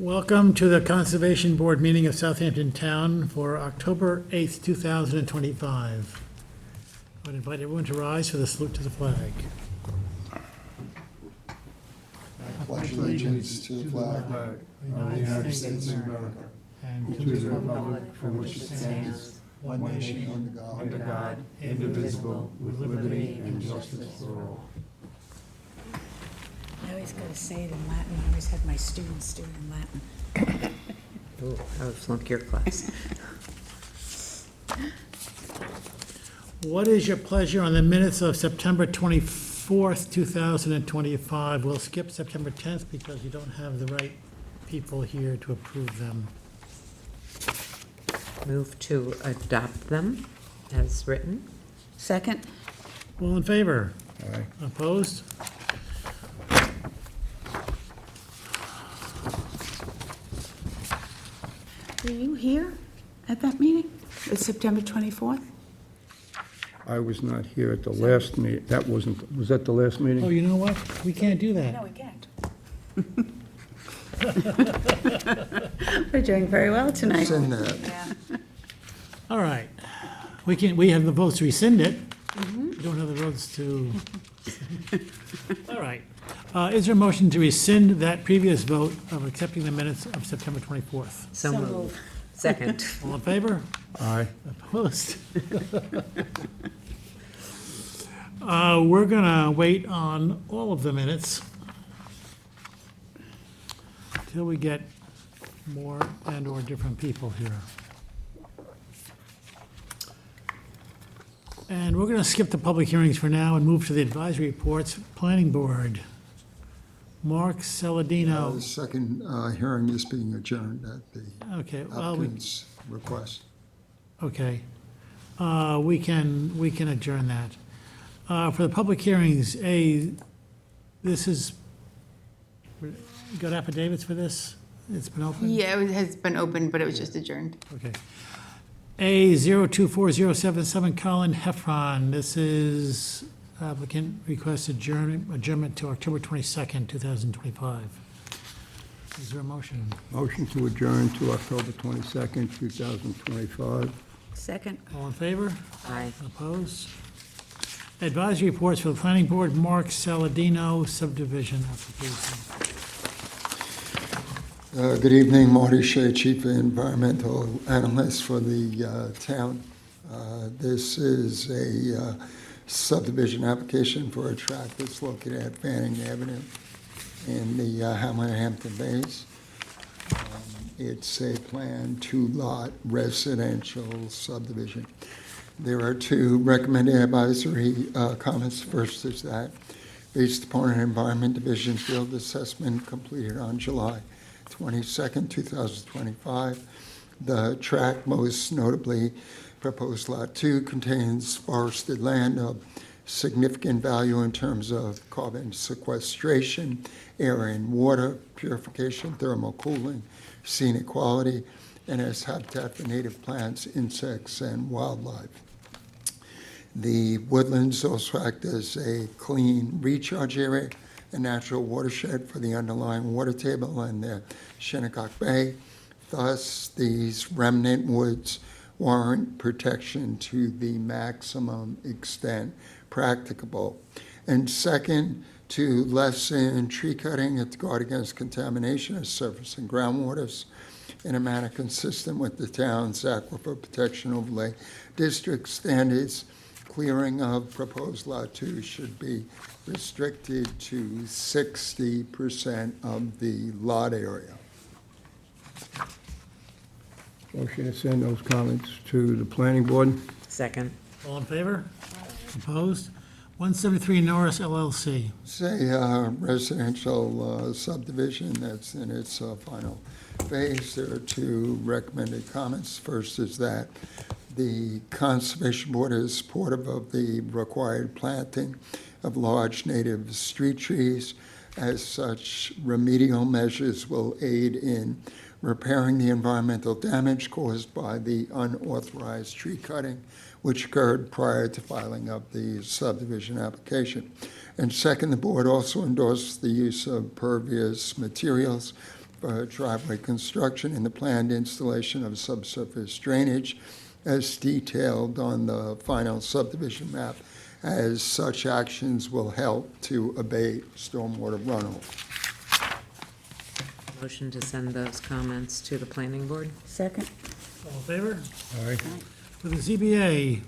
Welcome to the Conservation Board meeting of Southampton Town for October 8th, 2025. I would invite everyone to rise for the salute to the flag. I pledge allegiance to the flag of the United States of America and to the republic for which it stands, one nation, under God, indivisible, with liberty and justice for all. I always got to say it in Latin. I always had my students do it in Latin. Oh, I would flunk your class. What is your pleasure on the minutes of September 24th, 2025? We'll skip September 10th because you don't have the right people here to approve them. Move to adopt them as written. Second? All in favor? Aye. Opposed? Were you here at that meeting? It's September 24th? I was not here at the last meeting. That wasn't, was that the last meeting? Oh, you know what? We can't do that. No, we can't. We're doing very well tonight. Send that. Yeah. All right. We have the votes to rescind it. We don't have the votes to. All right. Is there a motion to rescind that previous vote of accepting the minutes of September 24th? So So moved. moved. Second. All in favor? Aye. Opposed? We're gonna wait on all of the minutes till we get more and/or different people here. And we're gonna skip the public hearings for now and move to the advisory reports. Planning Board. Mark The Saladino. second hearing is being adjourned at the Okay, well, applicant's request. okay. We can adjourn that. For the public hearings, this is, you got affidavits for this? It's been open? Yeah, it has been open, but it was just adjourned. Okay. A 024077 Colin Heffron, this is applicant requests adjournment to October 22nd, 2025. Is there a motion? Motion to adjourn to October 22nd, 2025. Second? All in favor? Aye. Opposed? Advisory reports for the Planning Board, Mark Saladino subdivision application. Good evening, Marty Shea, Chief Environmental Analyst for the town. This is a subdivision application for a tract that's located at Fanning Avenue in the Hamlet and Hampton Bays. It's a planned two-lot residential subdivision. There are two recommended advisory comments. First is that, based upon an Environment Division field assessment completed on July 22nd, 2025, the tract, most notably proposed Lot 2, contains forested land of significant value in terms of carbon sequestration, air and water purification, thermal cooling, scenic quality, and as habitat for native plants, insects, and wildlife. The woodlands also act as a clean recharge area, a natural watershed for the underlying water table and the Shinnecock Bay. Thus, these remnant woods warrant protection to the maximum extent practicable. And second, to lessen tree cutting and to guard against contamination of surface and groundwaters in a manner consistent with the town's Aquifer Protection Overlay District standards, clearing of proposed Lot 2 should be restricted to 60% of the lot area. Motion to send those comments to the planning board. Second. All in favor? Opposed? 173 Norris LLC. It's a residential subdivision that's in its final phase. There are two recommended comments. First is that the Conservation Board is supportive of the required planting of large native street trees. As such, remedial measures will aid in repairing the environmental damage caused by the unauthorized tree cutting, which occurred prior to filing of the subdivision application. And second, the board also endorsed the use of pervious materials for driveway construction and the planned installation of subsurface drainage as detailed on the final subdivision map, as such actions will help to abate stormwater runoff. Motion to send those comments to the planning board? Second. All in favor? Aye. For the ZBA,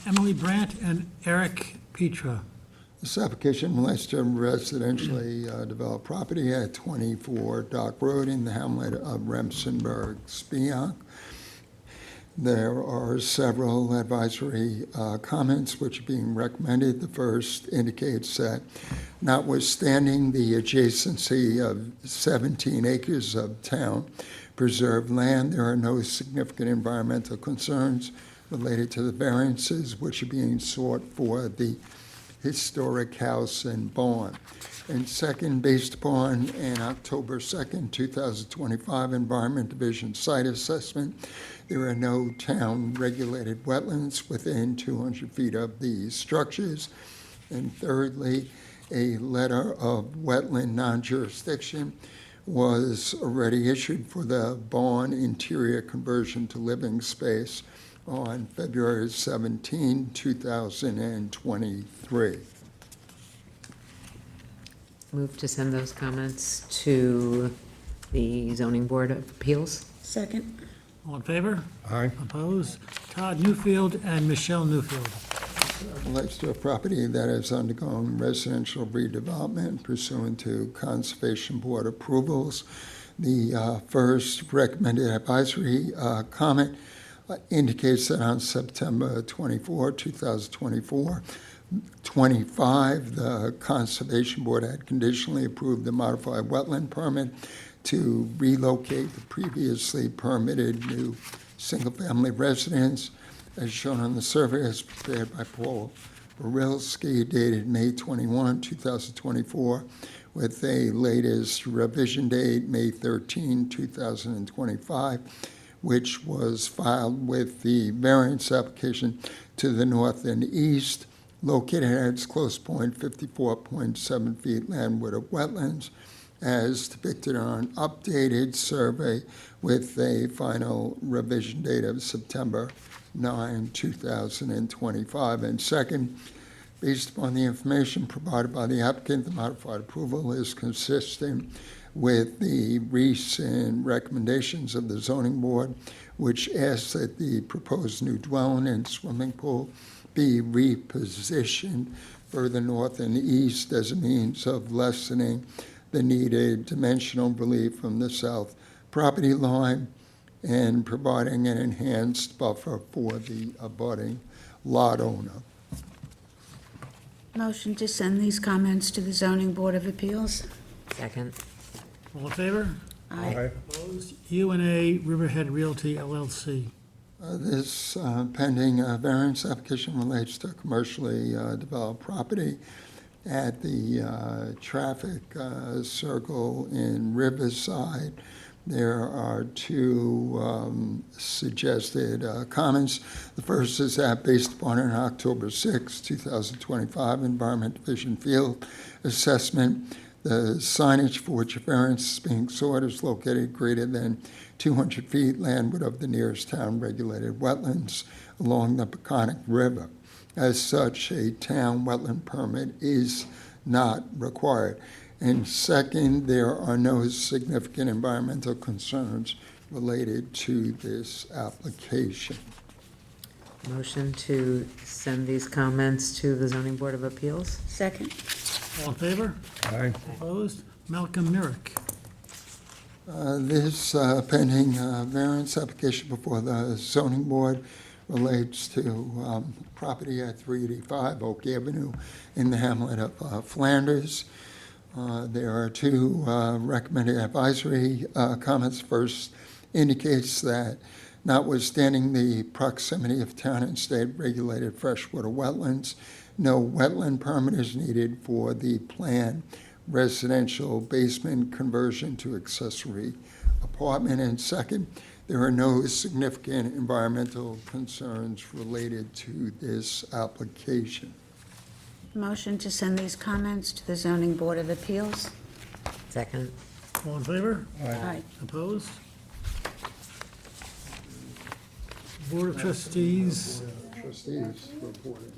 Emily Brandt and Eric Petra. This application relates to residentially developed property at 24 Dock Road in the hamlet of Remsenburg, Spionk. There are several advisory comments which are being recommended. The first indicates that notwithstanding the adjacency of 17 acres of town preserved land, there are no significant environmental concerns related to the variances which are being sought for the historic house and barn. And second, based upon an October 2nd, 2025 Environment Division site assessment, there are no town-regulated wetlands within 200 feet of these structures. And thirdly, a letter of wetland non-jurisdiction was already issued for the barn interior conversion to living space on February 17, 2023. Move to send those comments to the zoning board of appeals? Second. All in favor? Aye. Opposed? Todd Newfield and Michelle Newfield. Relates to a property that is undergoing residential redevelopment pursuant to Conservation Board approvals. The first recommended advisory comment indicates that on September 24, 2024, 25, the Conservation Board had conditionally approved the modified wetland permit to relocate the previously permitted new single-family residence, as shown on the survey as prepared by Paul Barilski, dated May 21, 2024, with a latest revision date, May 13, 2025, which was filed with the variance application to the north and east, located at its close point, 54.7 feet landward of wetlands, as depicted on an updated survey with a final revision date of September 9, 2025. And second, based upon the information provided by the applicant, the modified approval is consistent with the recent recommendations of the zoning board, which asks that the proposed new dwelling and swimming pool be repositioned further north and east as a means of lessening the needed dimensional relief from the south property line and providing an enhanced buffer for the abutting lot owner. Motion to send these comments to the zoning board of appeals. Second? All in favor? Aye. Opposed? UNA Riverhead Realty LLC. This pending variance application relates to commercially developed property at the traffic circle in Riverside. There are two suggested comments. The first is that based upon an October 6, 2025 Environment Division field assessment, the signage for which a variance is being sought is located greater than 200 feet landward of the nearest town-regulated wetlands along the Peconic River. As such, a town wetland permit is not required. And second, there are no significant environmental concerns related to this application. Motion to send these comments to the zoning board of appeals? Second. All in favor? Aye. Opposed? Malcolm Merrick. This pending variance application before the zoning board relates to property at 385 Oak Avenue in the hamlet of Flanders. There are two recommended advisory comments. First indicates that notwithstanding the proximity of town and state regulated freshwater wetlands, no wetland permit is needed for the planned residential basement conversion to accessory apartment. And second, there are no significant environmental concerns related to this application. Motion to send these comments to the zoning board of appeals. Second? All in favor? Aye. Opposed? Board of Trustees, Trustees reported.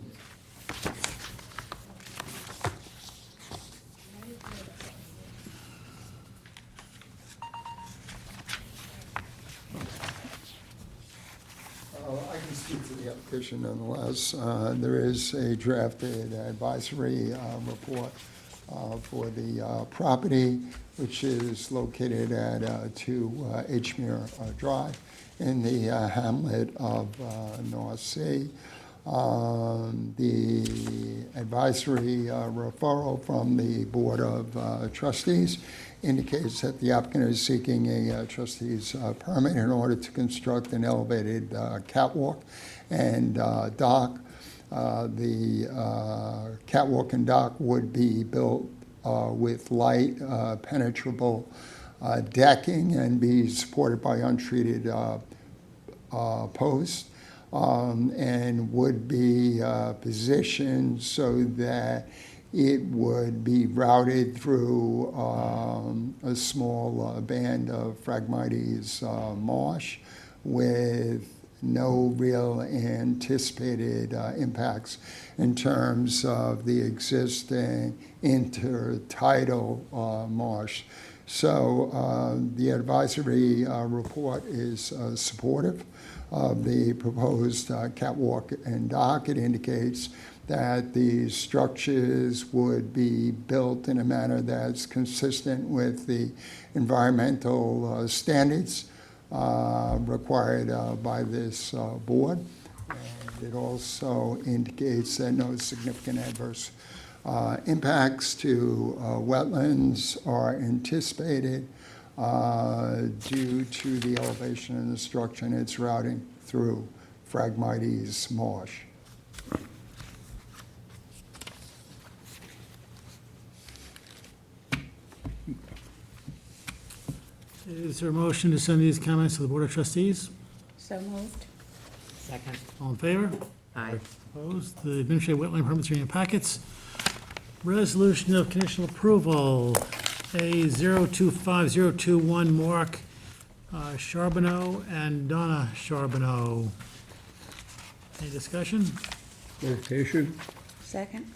I can speak to the application nonetheless. There is a drafted advisory report for the property, which is located at 2 Edgemere Drive in the hamlet of North Sea. The advisory referral from the Board of Trustees indicates that the applicant is seeking a trustee's permit in order to construct an elevated catwalk and dock. The catwalk and dock would be built with light penetrable decking and be supported by untreated posts, and would be positioned so that it would be routed through a small band of Phragmites marsh with no real anticipated impacts in terms of the existing intertidal marsh. So the advisory report is supportive of the proposed catwalk and dock. It indicates that the structures would be built in a manner that's consistent with the environmental standards required by this board. And it also indicates that no significant adverse impacts to wetlands are anticipated due to the elevation of the structure and its routing through Phragmites marsh. is there a motion to send these comments to the Board of Trustees? So moved. Second. All in favor? Aye. Opposed? The administrative wetland permits are in your packets. Resolution of conditional approval, A025021, Mark Charbonneau and Donna Charbonneau. Any discussion? Move to issue. Second.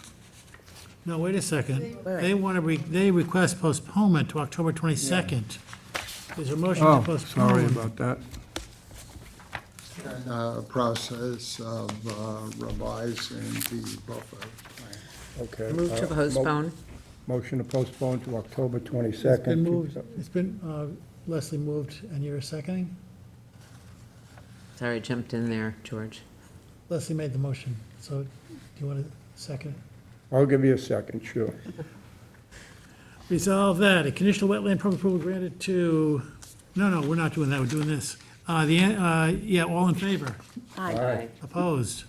No, wait a second. Wait. They want to, they request postponement to October 22nd. Is there a motion to Oh, postpone? sorry about that. And process of revising the buffer plan. Okay. Move to postpone. Motion to postpone to October 22nd. It's been moved, it's been, Leslie moved, and you're seconding? Sorry, I jumped in there, George. Leslie made the motion, so do you want to second it? I'll give you a second, sure. Resolve that a conditional wetland permit approval granted to, no, we're not doing that, we're doing this. All in favor? Aye. Opposed?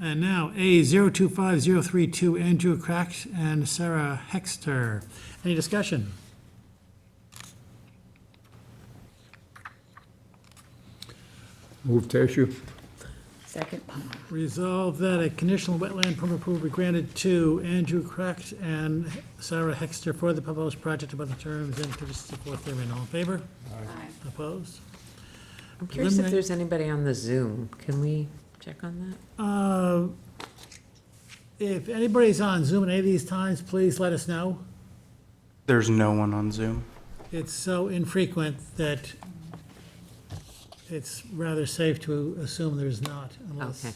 And now, A025032, Andrew Crack and Sarah Hexter. Any discussion? Move to issue. Second. Resolve that a conditional wetland permit approval be granted to Andrew Crack and Sarah Hexter for the proposed project about the terms and conditions set forth therein. All in favor? Aye. Opposed? I'm curious if Eliminate- there's anybody on the Zoom. Can we check on that? If anybody's on Zoom at any of these times, please let us know. There's no one on Zoom. It's so infrequent that it's rather safe to assume there's not unless. Okay.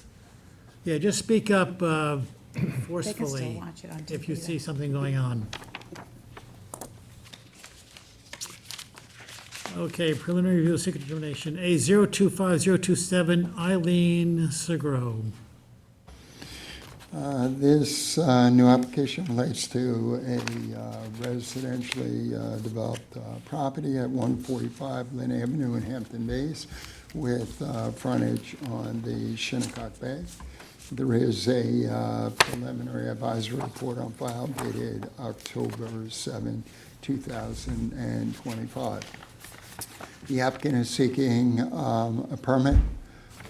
Yeah, just speak up They can still forcefully watch it on TV. if you though. see something going on. Okay, preliminary review of secret determination, A025027, Eileen Segro. This new application relates to a residentially developed property at 145 Lynn Avenue in Hampton Bays with frontage on the Shinnecock Bay. There is a preliminary advisory report on file dated October 7, 2025. The applicant is seeking a permit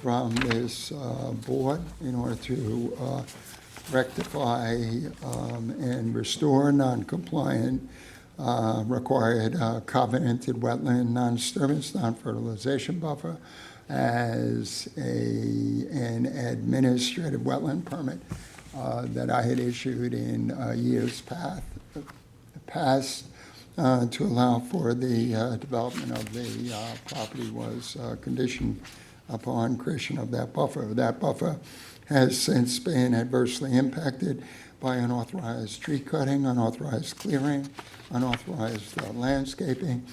from this board in order to rectify and restore non-compliant required covenanted wetland non-disturbance, non-fertilization buffer as an administrative wetland permit that I had issued in years past to allow for the development of the property was conditioned upon creation of that buffer. That buffer has since been adversely impacted by unauthorized tree cutting, unauthorized clearing, unauthorized landscaping,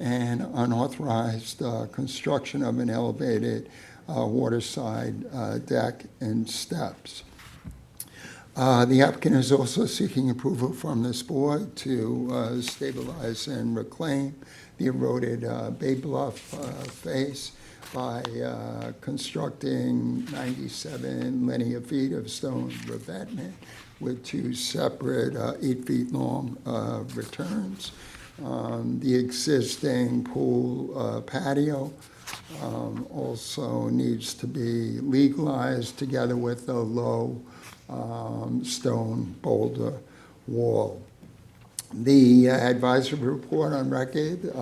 and unauthorized construction of an elevated waterside deck and steps. The applicant is also seeking approval from this board to stabilize and reclaim the eroded Bay Bluff face by constructing 97 linear feet of stone revetment with 2 separate 8 feet long returns. The existing pool patio also needs to be legalized together with a low stone boulder wall. The advisory report on record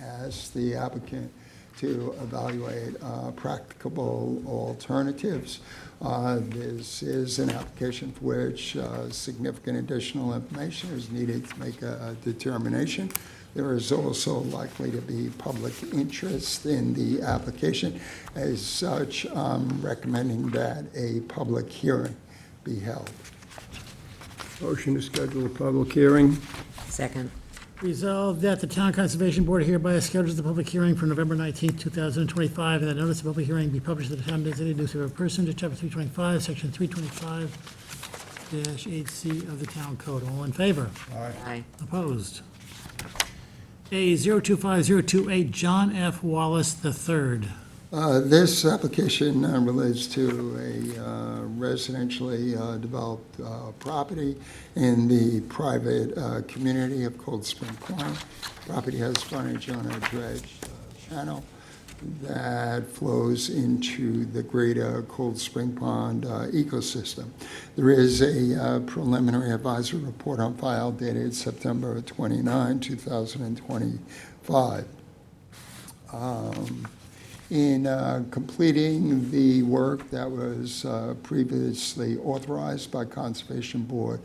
asks the applicant to evaluate practicable alternatives. This is an application for which significant additional information is needed to make a determination. There is also likely to be public interest in the application. As such, I'm recommending that a public hearing be held. Motion to schedule a public hearing. Second. Resolved that the Town Conservation Board hereby schedules the public hearing for November 19th, 2025, and that notice of public hearing be published in the town designated newspaper pursuant to Chapter 325, Section 325-8C of the Town Code. All in favor? Aye. Opposed? A 025028, John F. Wallace III. This application relates to a residentially developed property in the private community of Cold Spring Pond. Property has frontage on a dredge channel that flows into the greater Cold Spring Pond ecosystem. There is a preliminary advisory report on file dated September 29, 2025. In completing the work that was previously authorized by Conservation Board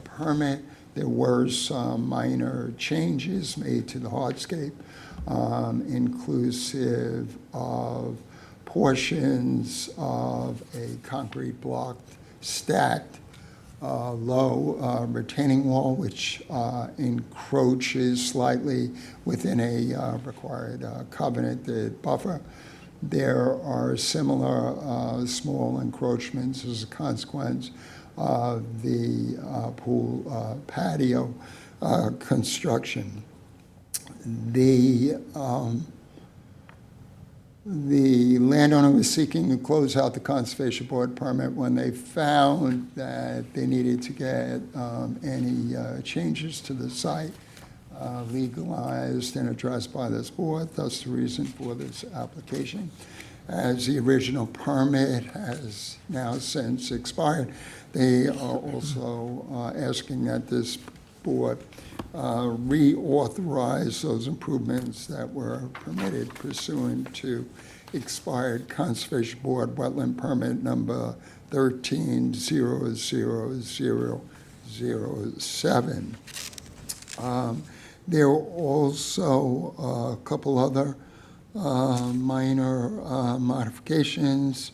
permit, there were some minor changes made to the hardscape, inclusive of portions of a concrete block stacked low retaining wall, which encroaches slightly within a required covenanted buffer. There are similar small encroachments as a consequence of the pool patio construction. The landowner was seeking to close out the Conservation Board permit when they found that they needed to get any changes to the site legalized and addressed by this board. Thus the reason for this application. As the original permit has now since expired, they are also asking that this board reauthorize those improvements that were permitted pursuant to expired Conservation Board wetland permit number 13-00007. There were also a couple other minor modifications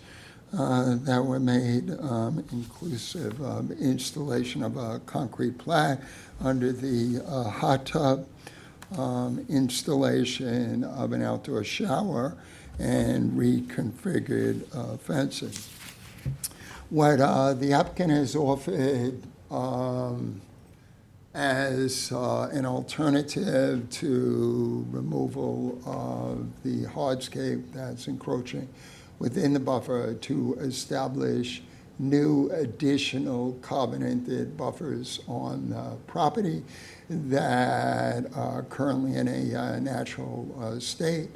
that were made, inclusive of installation of a concrete plat under the hot tub, installation of an outdoor shower, and reconfigured fencing. What the applicant has offered as an alternative to removal of the hardscape that's encroaching within the buffer to establish new additional covenanted buffers on the property that are currently in a natural state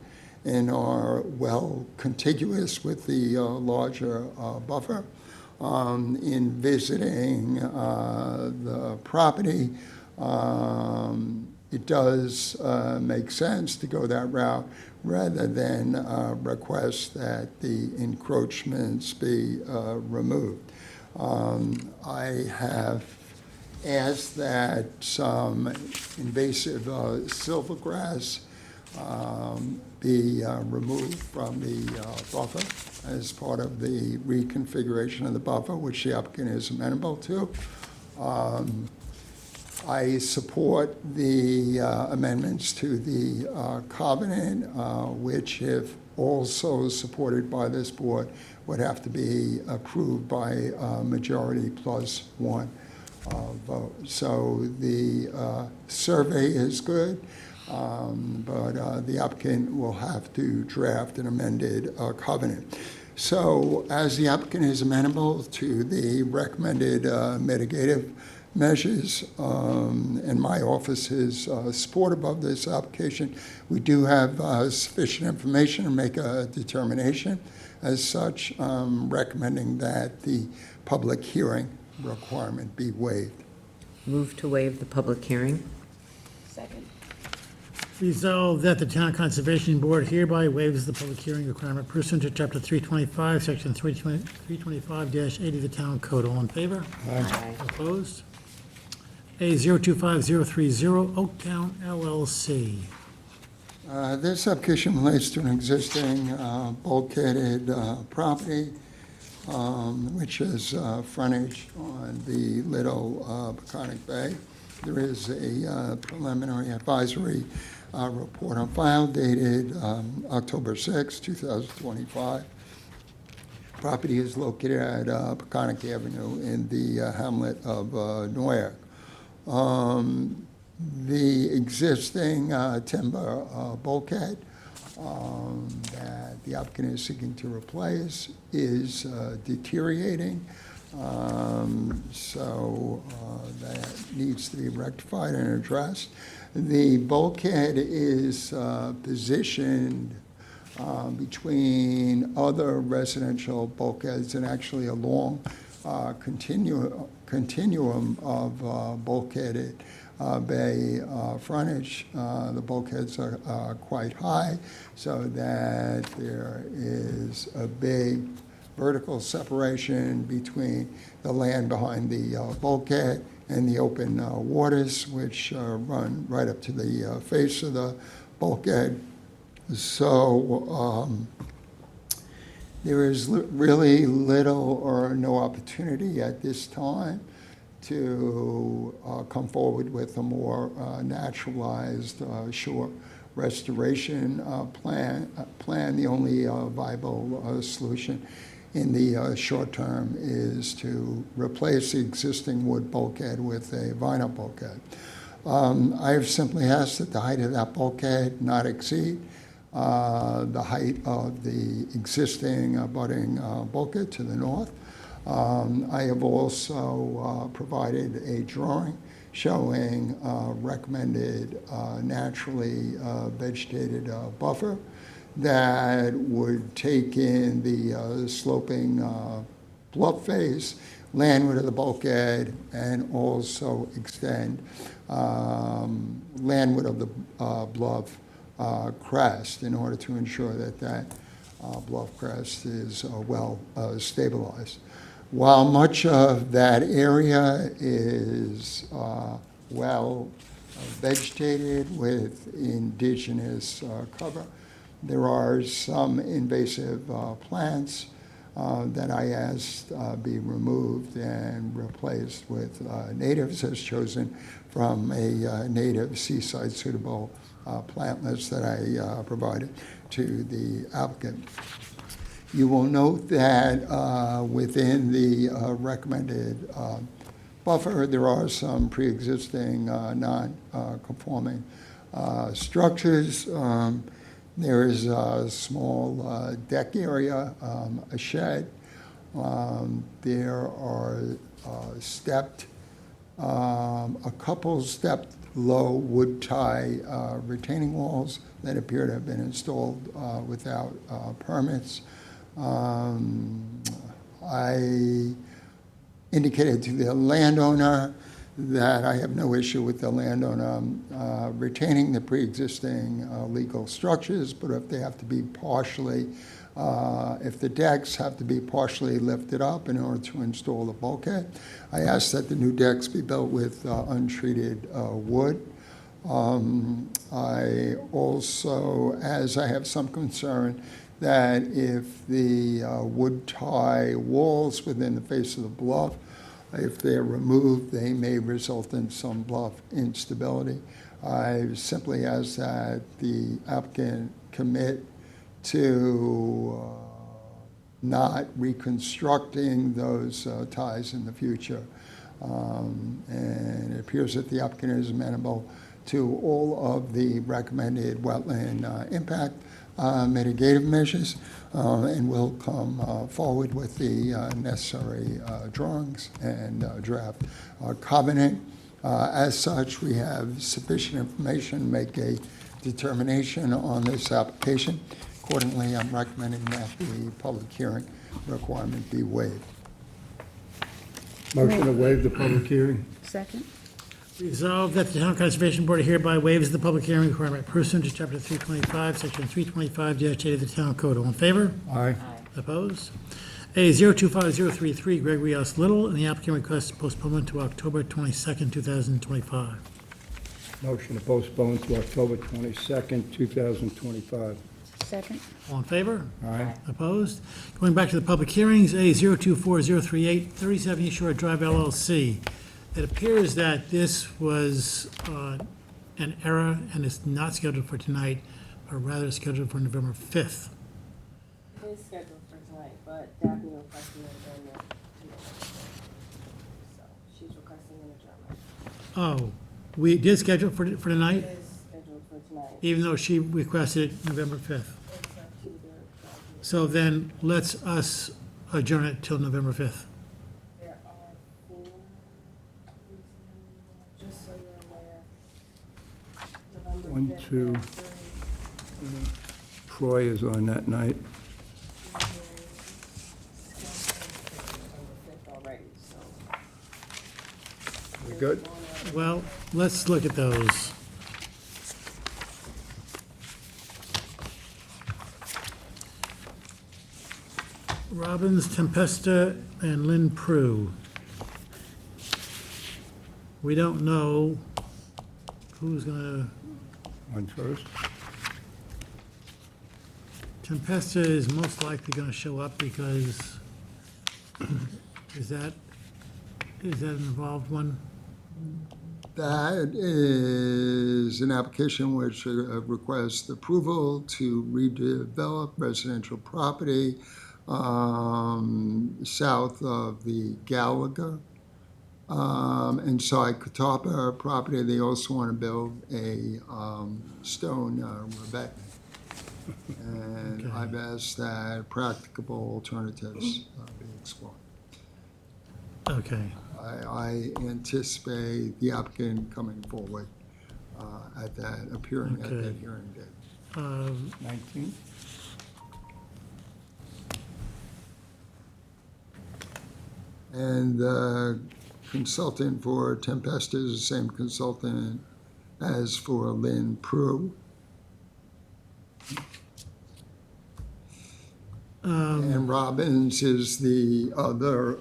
and are well contiguous with the larger buffer. In visiting the property, it does make sense to go that route rather than request that the encroachments be removed. I have asked that some invasive silvergrass be removed from the buffer as part of the reconfiguration of the buffer, which the applicant is amenable to. I support the amendments to the covenant, which, if also supported by this board, would have to be approved by majority plus one vote. So the survey is good, but the applicant will have to draft an amended covenant. So as the applicant is amenable to the recommended mitigative measures, and my office is supportive of this application, we do have sufficient information to make a determination. As such, recommending that the public hearing requirement be waived. Move to waive the public hearing. Second. Resolved that the Town Conservation Board hereby waives the public hearing requirement pursuant to Chapter 325, Section 325-80 of the Town Code. All in favor? Aye. Opposed? A 025030, Oaktown LLC. This application relates to an existing bulkheaded property, which has frontage on the Little Peconic Bay. There is a preliminary advisory report on file dated October 6, 2025. Property is located at Peconic Avenue in the hamlet of Noyak. The existing timber bulkhead that the applicant is seeking to replace is deteriorating, so that needs to be rectified and addressed. The bulkhead is positioned between other residential bulkheads and actually a long continuum of bulkheaded bay frontage. The bulkheads are quite high, so that there is a big vertical separation between the land behind the bulkhead and the open waters, which run right up to the face of the bulkhead. So there is really little or no opportunity at this time to come forward with a more naturalized shore restoration plan. The only viable solution in the short term is to replace the existing wood bulkhead with a vinyl bulkhead. I have simply asked that the height of that bulkhead not exceed the height of the existing abutting bulkhead to the north. I have also provided a drawing showing recommended naturally vegetated buffer that would take in the sloping bluff face, landward of the bulkhead, and also extend landward of the bluff crest in order to ensure that that bluff crest is well stabilized. While much of that area is well vegetated with indigenous cover, there are some invasive plants that I asked be removed and replaced with natives as chosen from a native seaside suitable plant list that I provided to the applicant. You will note that within the recommended buffer, there are some pre-existing non-conforming structures. There is a small deck area, a shed. There are stepped, a couple stepped low wood tie retaining walls that appear to have been installed without permits. I indicated to the landowner that I have no issue with the landowner retaining the pre-existing legal structures, but if they have to be partially, if the decks have to be partially lifted up in order to install the bulkhead, I ask that the new decks be built with untreated wood. I also, as I have some concern that if the wood tie walls within the face of the bluff, if they're removed, they may result in some bluff instability. I simply ask that the applicant commit to not reconstructing those ties in the future. And it appears that the applicant is amenable to all of the recommended wetland impact mitigative measures, and will come forward with the necessary drawings and draft covenant. As such, we have sufficient information to make a determination on this application. Accordingly, I'm recommending that the public hearing requirement be waived. Motion to waive the public hearing? Second? Resolved that the Town Conservation Board hereby waives the public hearing requirement pursuant to Chapter 325, Section 325-8 of the Town Code. All in favor? Aye. Opposed? A 025033, Gregory S. Little, and the applicant requests postponement to October 22nd, 2025. Motion to postpone to October 22nd, 2025. Second? All in favor? Aye. Opposed? Going back to the public hearings, A 024038, 37 East Shore Drive LLC. It appears that this was an error and is not scheduled for tonight, but rather scheduled for November 5th. It is scheduled for tonight, but Daphne requested an adjournment. So she's requesting an adjournment. Oh, we did schedule for tonight, It is scheduled for tonight. even though she requested it November 5th. It's up to the So then, let's us adjourn it till November 5th. There are 4 reasons, just so you're aware. November 1, 5th, 2. there are 3 Troy is on that night. November 5th already, so. We good? Well, let's look at those. Robbins, Tempesta, and Lynn Prue. We don't know who's gonna, On first. Tempesta is most likely gonna show up because, is that an involved one? That is an application which requests approval to redevelop residential property south of the Gallagher and side Catawba property. They also want to build a stone revetment. And Okay. I've asked that practicable alternatives be explored. Okay, I anticipate the applicant coming forward appearing at Okay. that hearing date. 19th? And the consultant for Tempesta is the same consultant as for Lynn Prue. And Robbins is the other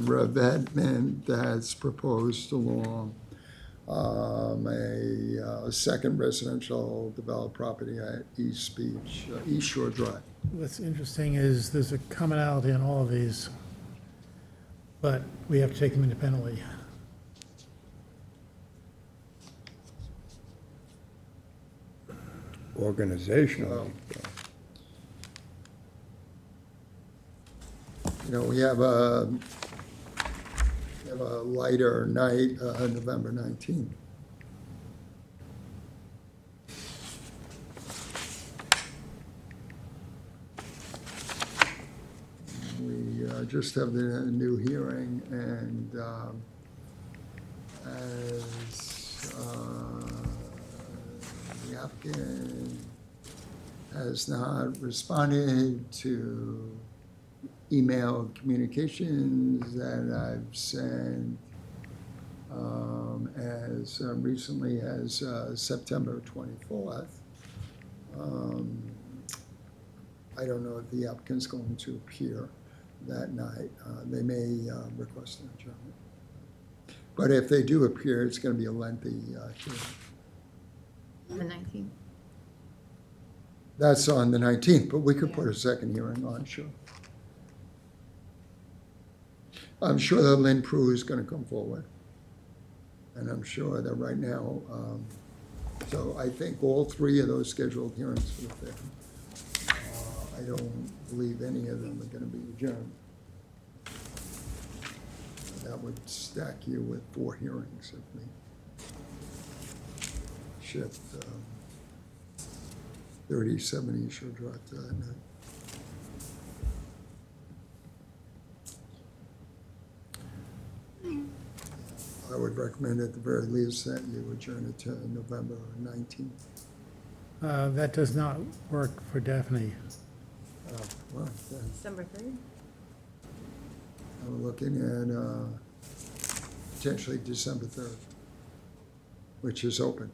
revetment that's proposed along a second residential developed property at East Beach, East Shore Drive. what's interesting is there's a commonality in all of these, but we have to take them independently. Organizational. You know, we have a lighter night, November 19th. We just have the new hearing, and as the applicant has not responded to email communications that I've sent as recently as September 24th. I don't know if the applicant's going to appear that night. They may request an adjournment. But if they do appear, it's going to be a lengthy hearing. The 19th. That's on the 19th, but we could put a second hearing on, sure. I'm sure that Lynn Prue is going to come forward. And I'm sure that right now, so I think all three of those scheduled hearings for the 5th. I don't believe any of them are going to be adjourned. That would stack you with 4 hearings if we shift 3070 Shore Drive to that night. I would recommend at the very least that you adjourn it to November 19th. That does not work for Daphne. Well, then December 3rd? I'm looking at potentially December 3rd, which is open.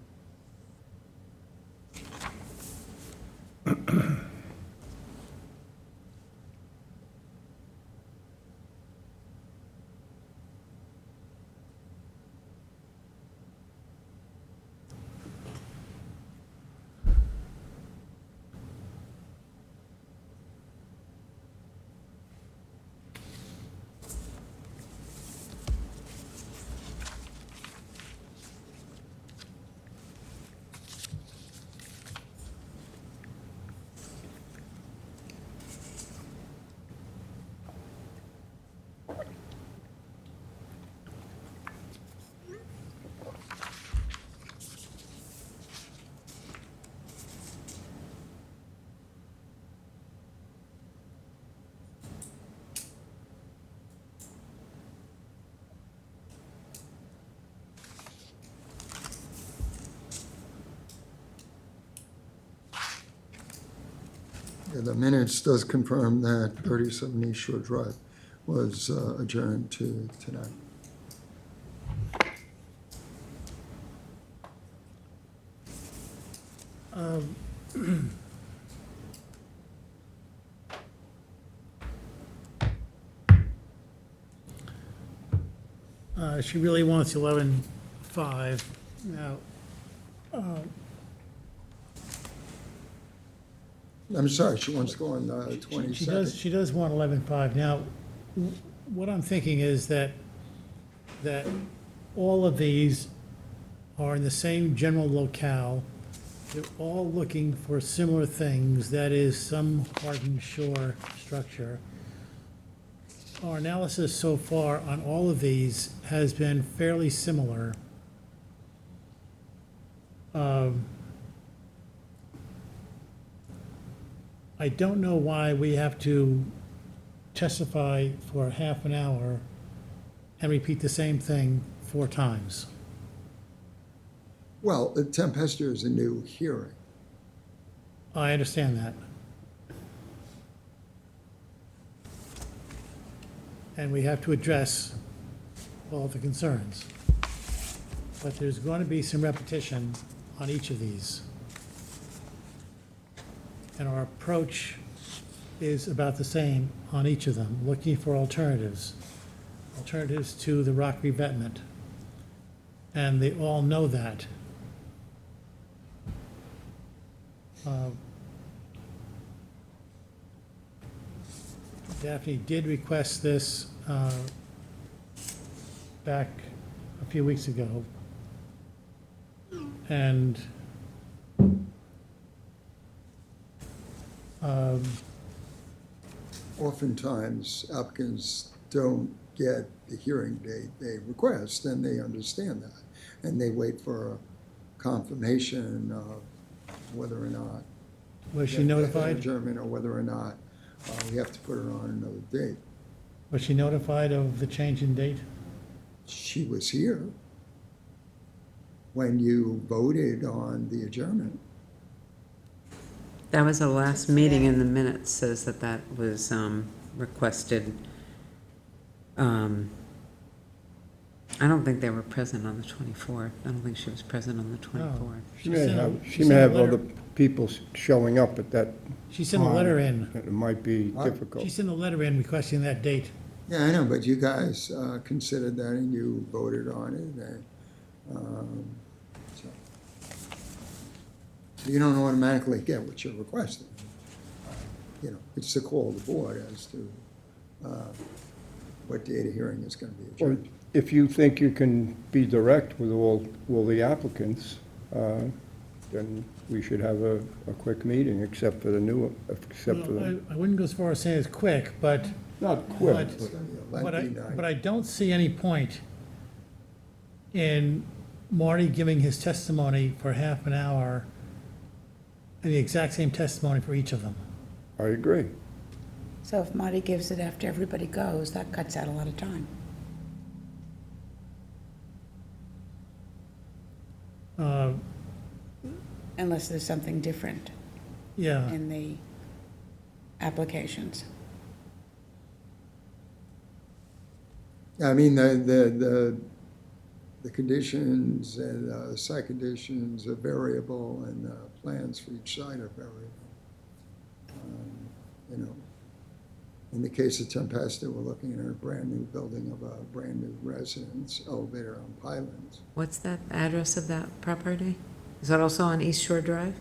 Yeah, the minutes does confirm that 37 East Shore Drive was adjourned to tonight. She really wants 11.5. Now, I'm sorry, she wants to go on the she 22nd. she does want 11.5. Now, what I'm thinking is that all of these are in the same general locale. They're all looking for similar things, that is, some hardened shore structure. Our analysis so far on all of these has been fairly similar. I don't know why we have to testify for half an hour and repeat the same thing 4 times. Well, the Tempesta is a new hearing. I understand that. And we have to address all the concerns. But there's going to be some repetition on each of these. And our approach is about the same on each of them, looking for alternatives to the rock revetment. And they all know that. Daphne did request this back a few weeks ago. And Oftentimes applicants don't get the hearing date they request, and they understand that. And they wait for a confirmation of whether or not. was she an notified? adjournment, or whether or not we have to put her on another date. Was she notified of the change in date? She was here when you voted on the adjournment. That was the last meeting, in the minutes says that that was requested I don't think they were present on the 24th. I don't think she was present on the 24th. She may sent a- have, she she may sent a have letter- other people showing up at that She sent a letter in. time. It might be What? difficult. She sent a letter in requesting that date. Yeah, I know, but you guys considered that and you voted on it. So you don't automatically get what you're requesting. You know, it's the call of the board as to what date a hearing is going to be Or adjourned. if you think you can be direct with all the applicants, then we should have a quick meeting, except for the new, except for Well, the, I wouldn't go as far as saying it's quick, but, not quick, but- It's going to be a but I, lengthy night. but I don't see any point in Marty giving his testimony for half an hour and the exact same testimony for each of them. I agree. So if Marty gives it after everybody goes, that cuts out a lot of time. Uh, Unless there's something different Yeah, in the applications. I mean, the conditions and site conditions are variable and the plans for each site are variable. You know, in the case of Tempesta, we're looking at a brand-new building of a brand-new residence, elevator on pylons. What's that address of that property? Is that also on East Shore Drive?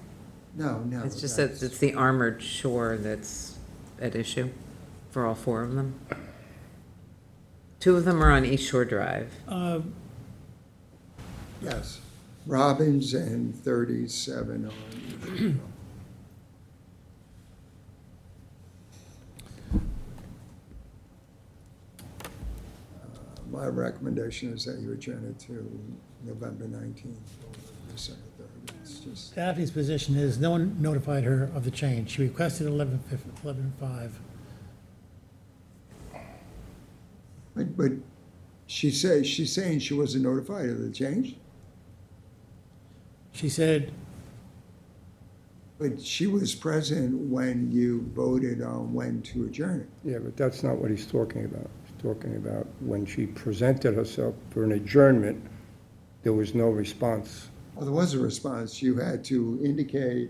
No. It's just that it's the armored shore that's at issue for all four of them. Two of them are on East Shore Drive. Yes, Robbins and 37 on. My recommendation is that you adjourn it to November 19th or December 3rd. It's just, Daphne's position is no one notified her of the change. She requested 11:05. but she's saying she wasn't notified of the change, She said, but she was present when you voted on when to adjourn it. Yeah, but that's not what he's talking about. He's talking about when she presented herself for an adjournment, there was no response. Well, there was a response. You had to indicate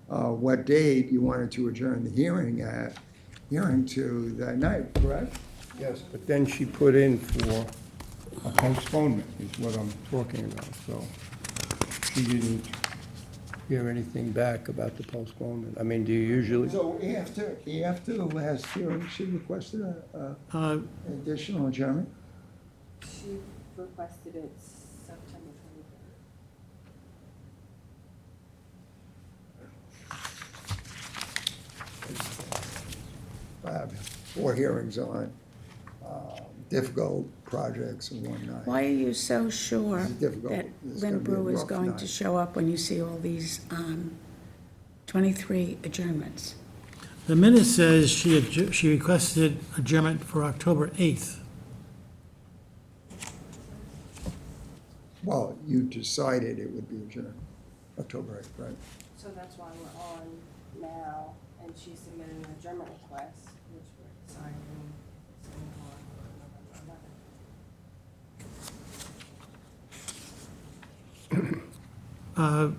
what date you wanted to adjourn the hearing to that night, correct? Yes, but then she put in for a postponement, is what I'm talking about, so she didn't hear anything back about the postponement. I mean, do you usually? So after the last hearing, she requested an additional adjournment? She requested it September 23rd. 4 hearings on difficult projects in one night. Why are you so sure This is difficult. that It's gonna Lynn be a Brew is rough going night. to show up when you see all these 23 adjournments? the minute says she requested adjournment for October 8th. Well, you decided it would be adjourned October 8th, right? So that's why we're on now, and she submitted an adjournment request, which we're deciding on November 11th.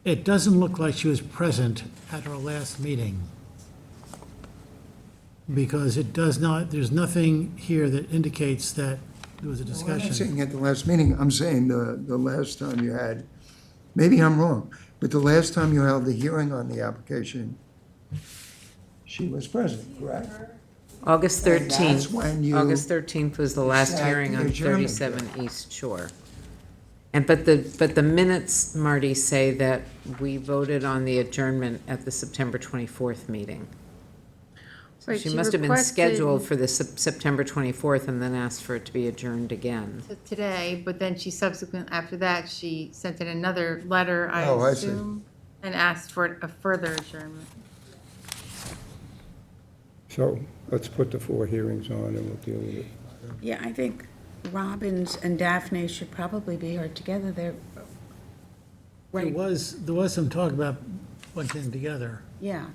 It doesn't look like she was present at our last meeting. Because it does not, there's nothing here that indicates that there was a I'm not discussion. saying at the last meeting, I'm saying the last time you had, maybe I'm wrong, but the last time you held the hearing on the application, she was present, correct? August And that's 13th. when you August 13th was the last set hearing the on adjournment 37 East Shore. And, but the minutes, Marty, say that we voted on the adjournment at the September 24th meeting. So Right, she she must have been requested- scheduled for the September 24th and then asked for it to be adjourned again. to today, but then she after that, she sent in another letter, I Oh, I see. assume, and asked for a further adjournment. So let's put the 4 hearings on and we'll deal with it. Yeah, I think Robbins and Daphne should probably be here together. They're There Right, was some talk about bunching them together yeah,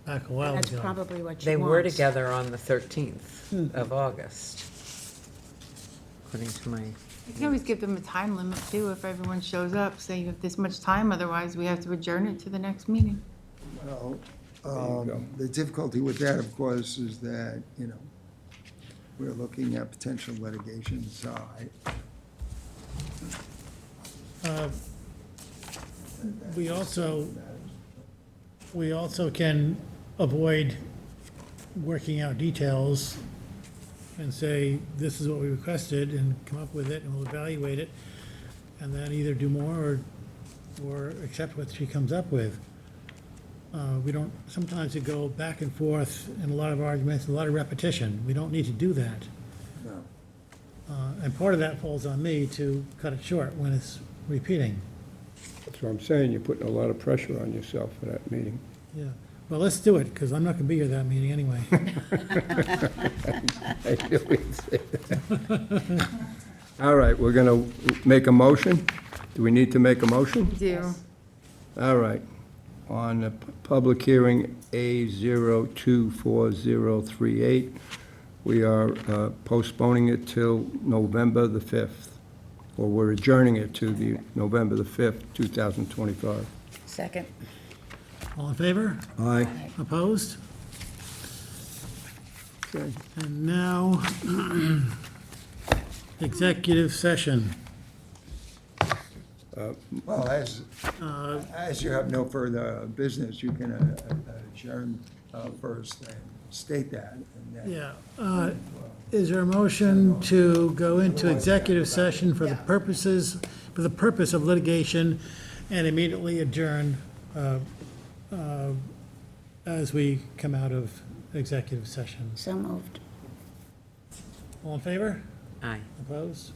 back a while that's ago. probably what she They wants. were together on the 13th of August, according to my, You can always give them a time limit too, if everyone shows up, say you have this much time, otherwise we have to adjourn it to the next meeting. Well, you go. the difficulty with that, of course, is that, you know, we're looking at potential litigation, so We also can avoid working out details and say, this is what we requested, and come up with it, and we'll evaluate it, and then either do more or accept what she comes up with. We don't, sometimes we go back and forth in a lot of arguments, a lot of repetition. We don't need to do that. no. And part of that falls on me to cut it short when it's repeating. That's what I'm saying, you're putting a lot of pressure on yourself for that meeting. Yeah, well, let's do it, because I'm not gonna be here that meeting anyway. I knew he'd say that. All right, we're going to make a motion. Do we need to make a motion? Do. All right. On the public hearing A024038, we are postponing it till November the 5th, or we're adjourning it to the November the 5th, 2025. Second. All in favor? Aye. Opposed? Okay. And now, executive session. Well, as you have no further business, you can adjourn first and state that, and then. Yeah. Is there a motion to go into executive session for the purpose of litigation and immediately adjourn as we come out of executive session? So moved. All in favor? aye. Opposed?